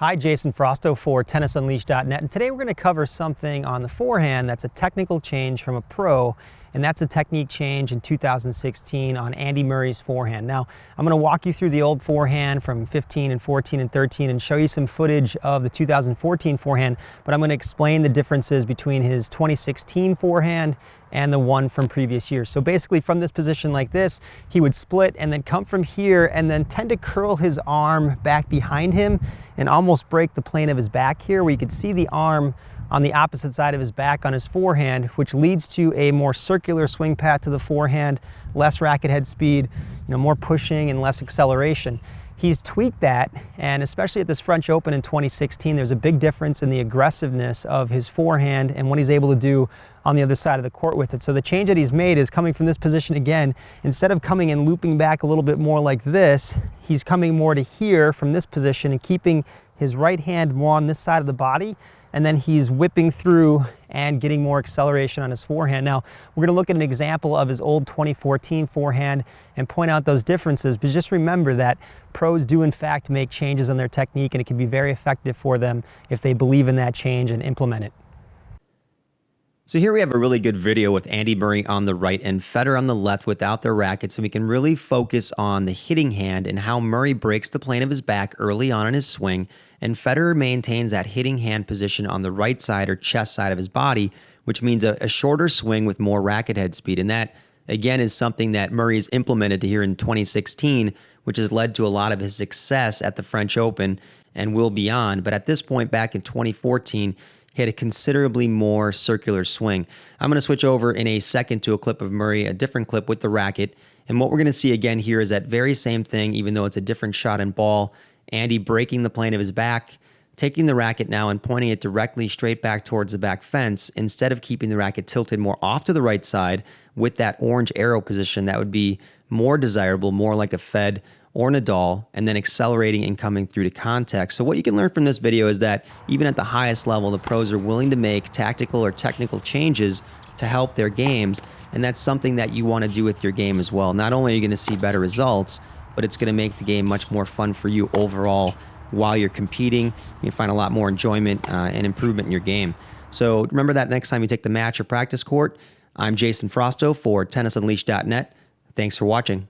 Hi, Jason Frausto for TennisUnleashed.net, and today we're going to cover something on the forehand that's a technical change from a pro, and that's a technique change in 2016 on Andy Murray's forehand. Now, I'm going to walk you through the old forehand from 15 and 14 and 13 and show you some footage of the 2014 forehand, but I'm going to explain the differences between his 2016 forehand and the one from previous years. So basically from this position like this, he would split and then come from here and then tend to curl his arm back behind him and almost break the plane of his back here, where you could see the arm on the opposite side of his back on his forehand, which leads to a more circular swing path to the forehand, less racket head speed, more pushing and less acceleration. He's tweaked that, and especially at this French Open in 2016, there's a big difference in the aggressiveness of his forehand and what he's able to do on the other side of the court with it. So the change that he's made is coming from this position again. Instead of coming and looping back a little bit more like this, he's coming more to here from this position and keeping his right hand more on this side of the body, and then he's whipping through and getting more acceleration on his forehand. Now, we're gonna look at an example of his old 2014 forehand and point out those differences, but just remember that pros do in fact make changes in their technique, and it can be very effective for them if they believe in that change and implement it. So here we have a really good video with Andy Murray on the right and Federer on the left without their rackets, and we can really focus on the hitting hand and how Murray breaks the plane of his back early on in his swing, and Federer maintains that hitting hand position on the right side or chest side of his body, which means a shorter swing with more racket head speed. And that, again, is something that Murray has implemented here in 2016, which has led to a lot of his success at the French Open and will beyond. But at this point back in 2014, he had a considerably more circular swing. I'm going to switch over in a second to a clip of Murray, a different clip with the racket. And what we're going to see again here is that very same thing, even though it's a different shot and ball. Andy breaking the plane of his back, taking the racket now and pointing it directly straight back towards the back fence, instead of keeping the racket tilted more off to the right side with that orange arrow position that would be more desirable, more like a Fed or Nadal, and then accelerating and coming through to contact. So what you can learn from this video is that even at the highest level, the pros are willing to make tactical or technical changes to help their games, and that's something that you want to do with your game as well. Not only are you going to see better results, but it's going to make the game much more fun for you overall while you're competing. You can find a lot more enjoyment and improvement in your game. So remember that next time you take the match or practice court. I'm Jason Frausto for TennisUnleashed.net. Thanks for watching.